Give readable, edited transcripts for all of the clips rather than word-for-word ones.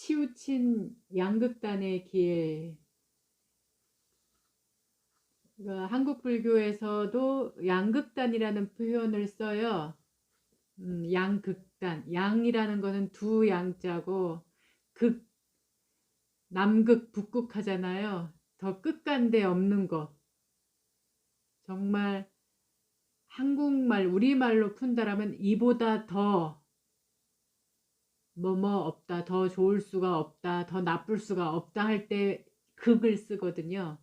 치우친 양극단의 길. 한국 불교에서도 양극단이라는 표현을 써요. 양극단. 양이라는 거는 두 양자고, 극, 남극, 북극 하잖아요. 더 끝간데 없는 것. 정말 한국말, 우리말로 푼다라면 이보다 더 뭐뭐 없다, 더 좋을 수가 없다, 더 나쁠 수가 없다 할 때 극을 쓰거든요.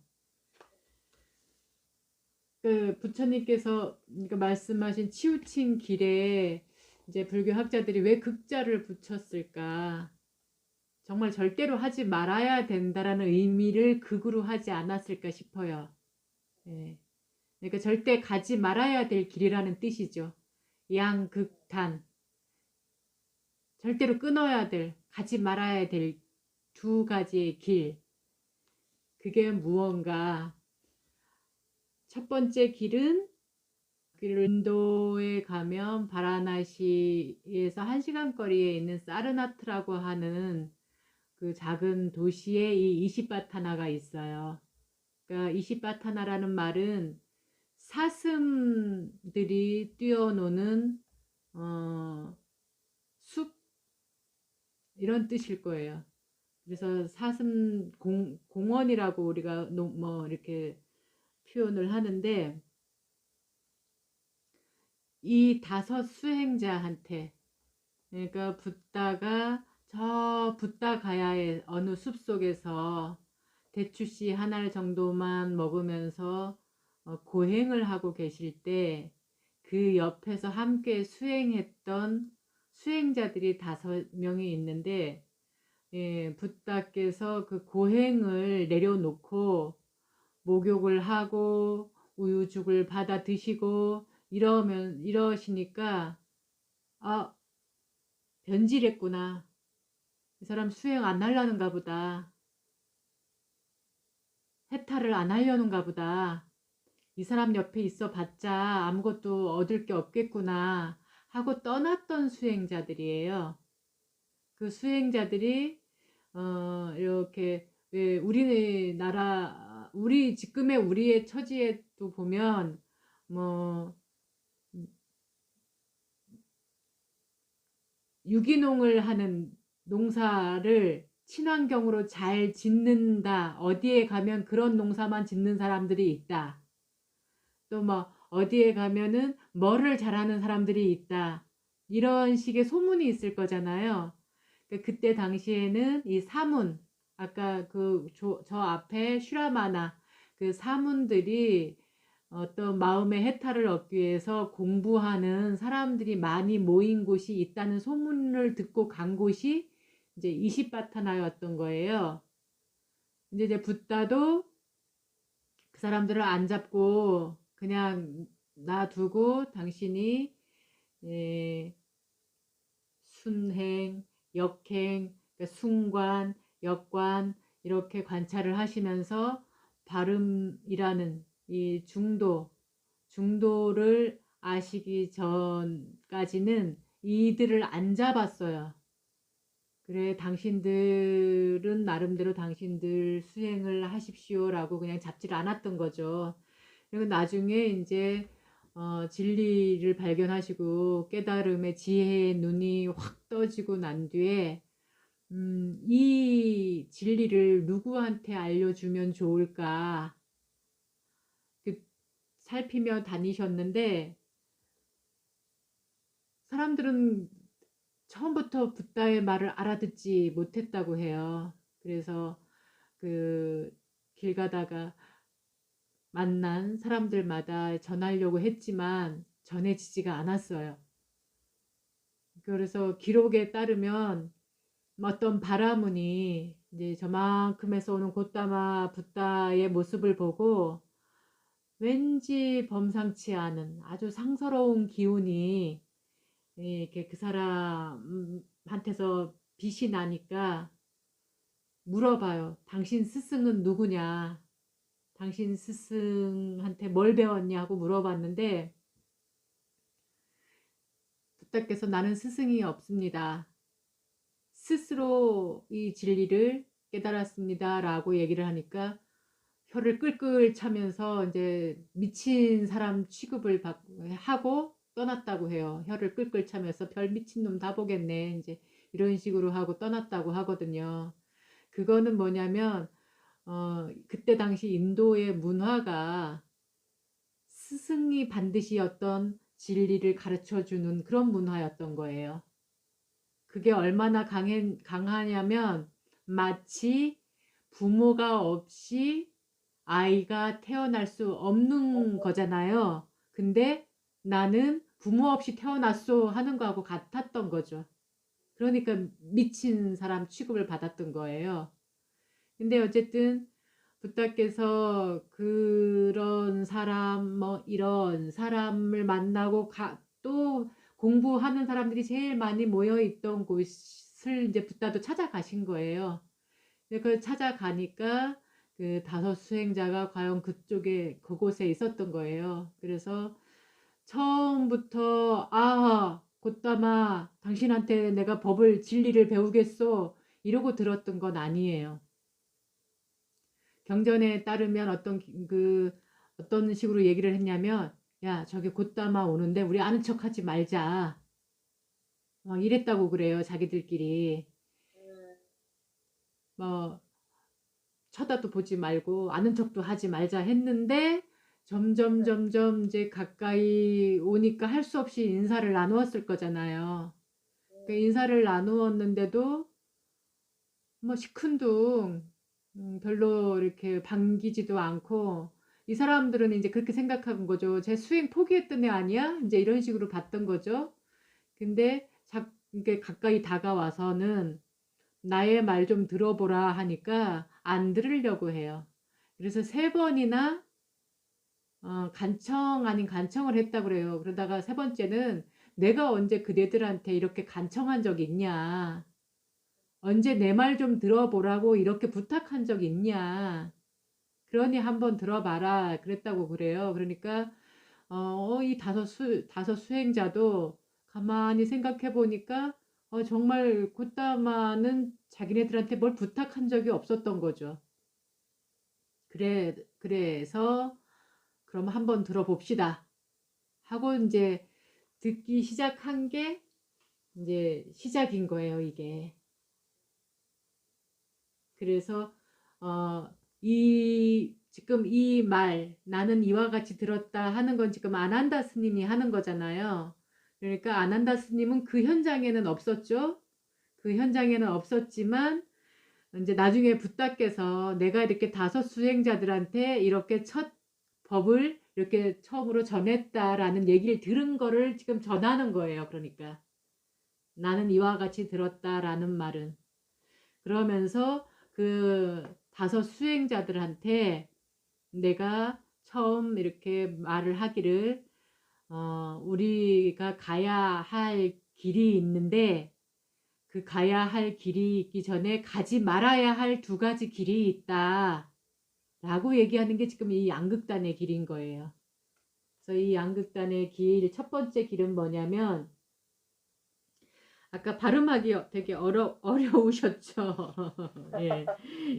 그 부처님께서 말씀하신 치우친 길에 이제 불교 학자들이 왜 극자를 붙였을까? 정말 절대로 하지 말아야 된다라는 의미를 극으로 하지 않았을까 싶어요. 예. 그러니까 절대 가지 말아야 될 길이라는 뜻이죠. 양극단. 절대로 끊어야 될, 가지 말아야 될 두 가지의 길. 그게 무언가. 첫 번째 길은 인도에 가면 바라나시에서 1시간 거리에 있는 사르나트라고 하는 그 작은 도시에 이 이시바타나가 있어요. 그러니까 이시바타나라는 말은 사슴들이 뛰어노는 숲 이런 뜻일 거예요. 그래서 사슴 공원이라고 우리가 뭐 이렇게 표현을 하는데, 이 5 수행자한테, 그러니까 붓다가 저 붓다 가야의 어느 숲속에서 대추씨 하나 정도만 먹으면서 고행을 하고 계실 때 그 옆에서 함께 수행했던 수행자들이 5명이 있는데, 예, 붓다께서 그 고행을 내려놓고 목욕을 하고 우유죽을 받아 드시고 이러시니까, 아, 변질했구나. 이 사람 수행 안 하려는가 보다. 해탈을 안 하려는가 보다. 이 사람 옆에 있어 봤자 아무것도 얻을 게 없겠구나 하고 떠났던 수행자들이에요. 그 수행자들이 이렇게 왜 우리나라 우리 지금의 우리의 처지에도 보면 뭐 유기농을 하는 농사를 친환경으로 잘 짓는다. 어디에 가면 그런 농사만 짓는 사람들이 있다. 또 뭐 어디에 가면은 뭐를 잘하는 사람들이 있다. 이런 식의 소문이 있을 거잖아요. 그때 당시에는 이 사문, 아까 저 앞에 슈라마나 그 사문들이 어떤 마음의 해탈을 얻기 위해서 공부하는 사람들이 많이 모인 곳이 있다는 소문을 듣고 간 곳이 이제 이시바타나였던 거예요. 이제 붓다도 그 사람들을 안 잡고 그냥 놔두고 당신이 예, 순행, 역행, 그러니까 순관, 역관 이렇게 관찰을 하시면서 발음이라는 이 중도를 아시기 전까지는 이들을 안 잡았어요. 그래, 당신들은 나름대로 당신들 수행을 하십시오라고 그냥 잡지를 않았던 거죠. 그리고 나중에 이제 진리를 발견하시고 깨달음의 지혜의 눈이 확 떠지고 난 뒤에 이 진리를 누구한테 알려주면 좋을까 살피며 다니셨는데, 사람들은 처음부터 붓다의 말을 알아듣지 못했다고 해요. 그래서 그 길 가다가 만난 사람들마다 전하려고 했지만 전해지지가 않았어요. 그래서 기록에 따르면 어떤 바라문이 이제 저만큼에서 오는 곶다마 붓다의 모습을 보고 왠지 범상치 않은 아주 상서로운 기운이 이렇게 그 사람한테서 빛이 나니까 물어봐요. 당신 스승은 누구냐? 당신 스승한테 뭘 배웠냐고 물어봤는데, 붓다께서 나는 스승이 없습니다. 스스로 이 진리를 깨달았습니다 라고 얘기를 하니까 혀를 끌끌 차면서 이제 미친 사람 취급을 하고 떠났다고 해요. 혀를 끌끌 차면서 별 미친놈 다 보겠네 이제 이런 식으로 하고 떠났다고 하거든요. 그거는 뭐냐면 그때 당시 인도의 문화가 스승이 반드시 어떤 진리를 가르쳐 주는 그런 문화였던 거예요. 그게 얼마나 강하냐면 마치 부모가 없이 아이가 태어날 수 없는 거잖아요. 근데 나는 부모 없이 태어났소 하는 거하고 같았던 거죠. 그러니까 미친 사람 취급을 받았던 거예요. 근데 어쨌든 부탁께서 그런 사람 뭐 이런 사람을 만나고 또 공부하는 사람들이 제일 많이 모여 있던 곳을 이제 부탁도 찾아가신 거예요. 그걸 찾아가니까 그 다섯 수행자가 과연 그곳에 있었던 거예요. 그래서 처음부터 곧다마 당신한테 내가 법을 진리를 배우겠소 이러고 들었던 건 아니에요. 경전에 따르면 어떤 식으로 얘기를 했냐면 야 저기 곧다마 오는데 우리 아는 척하지 말자 이랬다고 그래요. 자기들끼리 뭐 쳐다도 보지 말고 아는 척도 하지 말자 했는데 점점 이제 가까이 오니까 할 수 없이 인사를 나누었을 거잖아요. 그 인사를 나누었는데도 뭐 시큰둥 별로 이렇게 반기지도 않고 이 사람들은 이제 그렇게 생각한 거죠. 제 수행 포기했던 애 아니야? 이제 이런 식으로 봤던 거죠. 근데 이렇게 가까이 다가와서는 나의 말 좀 들어보라 하니까 안 들으려고 해요. 그래서 3번이나 간청 아닌 간청을 했다 그래요. 그러다가 3번째는 내가 언제 그대들한테 이렇게 간청한 적 있냐? 언제 내 말 좀 들어보라고 이렇게 부탁한 적 있냐? 그러니 한번 들어봐라 그랬다고 그래요. 그러니까 이 다섯 수행자도 가만히 생각해 보니까 정말 곧다마는 자기네들한테 뭘 부탁한 적이 없었던 거죠. 그래서 그럼 한번 들어봅시다 하고 이제 듣기 시작한 게 이제 시작인 거예요, 이게. 그래서 지금 이 말 나는 이와 같이 들었다 하는 건 지금 아난다 스님이 하는 거잖아요. 그러니까 아난다 스님은 그 현장에는 없었죠. 그 현장에는 없었지만 이제 나중에 붓다께서 내가 이렇게 다섯 수행자들한테 이렇게 첫 법을 이렇게 처음으로 전했다라는 얘기를 들은 거를 지금 전하는 거예요. 그러니까 나는 이와 같이 들었다라는 말은 그러면서 그 다섯 수행자들한테 내가 처음 이렇게 말을 하기를 우리가 가야 할 길이 있는데 그 가야 할 길이 있기 전에 가지 말아야 할 2가지 길이 있다 라고 얘기하는 게 지금 이 양극단의 길인 거예요. 그래서 이 양극단의 길, 첫 번째 길은 뭐냐면 아까 발음하기 되게 어려우셨죠? 예,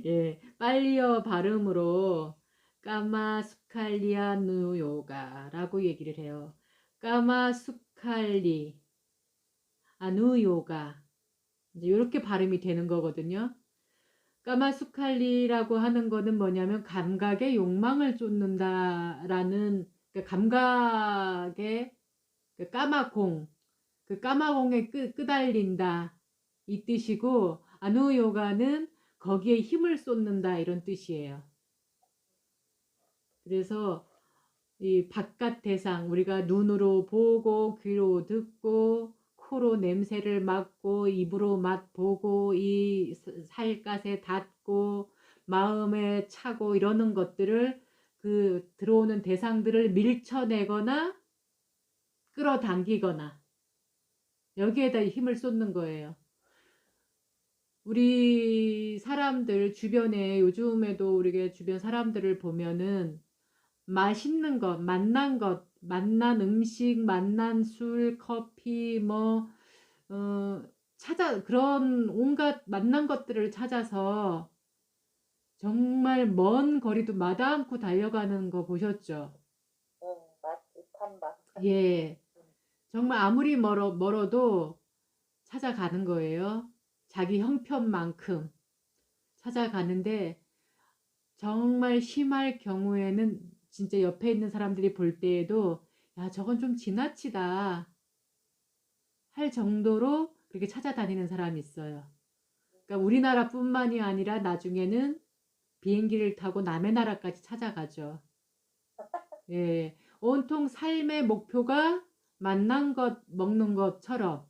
예, 빨리어 발음으로 까마수칼리아 누요가라고 얘기를 해요. 까마수칼리 아누요가 이제 이렇게 발음이 되는 거거든요. 까마수칼리라고 하는 거는 뭐냐면 감각의 욕망을 쫓는다라는 감각의 까마공 그 까마공에 끄달린다 이 뜻이고 아누요가는 거기에 힘을 쏟는다 이런 뜻이에요. 그래서 이 바깥 대상 우리가 눈으로 보고 귀로 듣고 코로 냄새를 맡고 입으로 맛보고 이 살갗에 닿고 마음에 차고 이러는 것들을 그 들어오는 대상들을 밀쳐내거나 끌어당기거나 여기에다 힘을 쏟는 거예요. 우리 사람들 주변에 요즘에도 우리가 주변 사람들을 보면은 맛있는 것, 맛난 음식, 맛난 술, 커피, 뭐, 그런 온갖 만난 것들을 찾아서 정말 먼 거리도 마다 않고 달려가는 거 보셨죠? 맞지, 탐방. 예. 정말 아무리 멀어도 찾아가는 거예요. 자기 형편만큼 찾아가는데 정말 심할 경우에는 진짜 옆에 있는 사람들이 볼 때에도 야, 저건 좀 지나치다 할 정도로 그렇게 찾아다니는 사람이 있어요. 그러니까 우리나라뿐만이 아니라 나중에는 비행기를 타고 남의 나라까지 찾아가죠. 예. 온통 삶의 목표가 만난 것, 먹는 것처럼.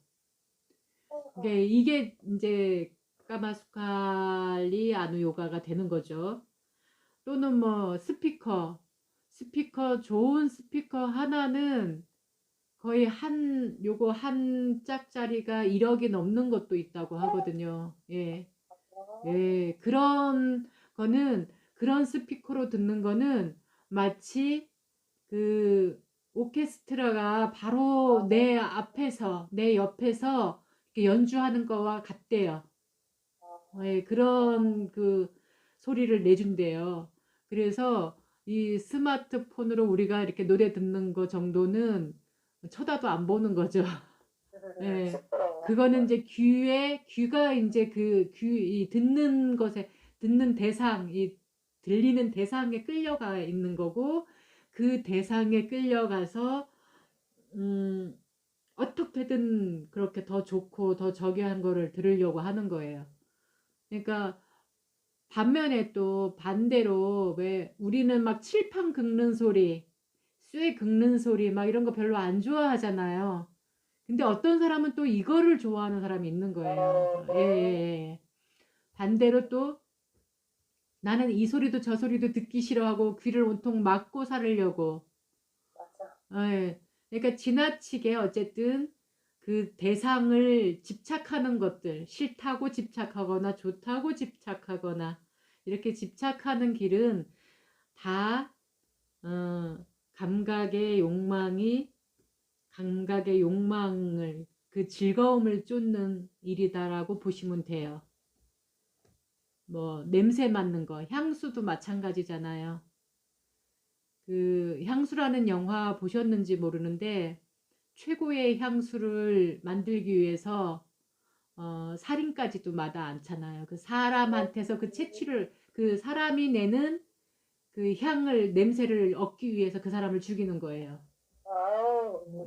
이게 이제 까마수칼리 아누 요가가 되는 거죠. 또는 뭐 스피커 좋은 스피커 하나는 거의 요거 한 짝짜리가 1억이 넘는 것도 있다고 하거든요. 예. 예. 그런 스피커로 듣는 거는 마치 그 오케스트라가 바로 내 앞에서, 내 옆에서 이렇게 연주하는 거와 같대요. 예, 그런 그 소리를 내준대요. 그래서 이 스마트폰으로 우리가 이렇게 노래 듣는 거 정도는 쳐다도 안 보는 거죠. 예. 그거는 이제 귀가 이제 이 듣는 것에, 듣는 대상, 이 들리는 대상에 끌려가 있는 거고, 그 대상에 끌려가서, 어떻게든 그렇게 더 좋고 더 저기한 거를 들으려고 하는 거예요. 그러니까 반면에 또 반대로 왜 우리는 막 칠판 긁는 소리, 쇠 긁는 소리 막 이런 거 별로 안 좋아하잖아요. 근데 어떤 사람은 또 이거를 좋아하는 사람이 있는 거예요. 예, 예, 예. 반대로 또 나는 이 소리도 저 소리도 듣기 싫어하고 귀를 온통 막고 살으려고. 예. 그러니까 지나치게 어쨌든 그 대상을 집착하는 것들, 싫다고 집착하거나 좋다고 집착하거나 이렇게 집착하는 길은 다 감각의 욕망을 그 즐거움을 쫓는 일이다라고 보시면 돼요. 뭐 냄새 맡는 거, 향수도 마찬가지잖아요. 그 향수라는 영화 보셨는지 모르는데 최고의 향수를 만들기 위해서 살인까지도 마다 않잖아요. 그 사람한테서 그 사람이 내는 그 냄새를 얻기 위해서 그 사람을 죽이는 거예요.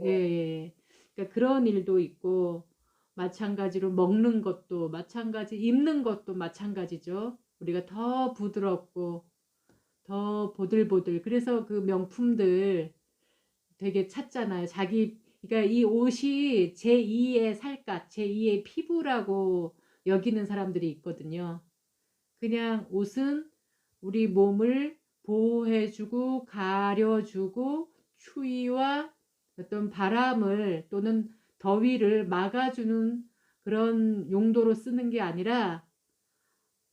예, 예. 그러니까 그런 일도 있고, 마찬가지로 먹는 것도 입는 것도 마찬가지죠. 우리가 더 부드럽고, 더 보들보들. 그래서 그 명품들 되게 찾잖아요. 그러니까 이 옷이 제2의 살갗, 제2의 피부라고 여기는 사람들이 있거든요. 그냥 옷은 우리 몸을 보호해주고 가려주고 추위와 어떤 바람을 또는 더위를 막아주는 그런 용도로 쓰는 게 아니라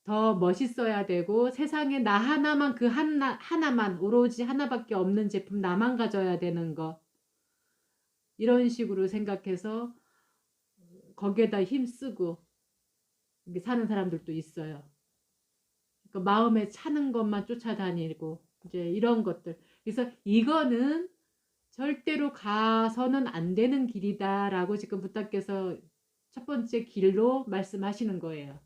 더 멋있어야 되고 세상에 나 하나만 하나만 오로지 하나밖에 없는 제품 나만 가져야 되는 거 이런 식으로 생각해서 거기에다 힘쓰고 이렇게 사는 사람들도 있어요. 그러니까 마음에 차는 것만 쫓아다니고 이제 이런 것들. 그래서 이거는 절대로 가서는 안 되는 길이다라고 지금 부탁께서 첫 번째 길로 말씀하시는 거예요.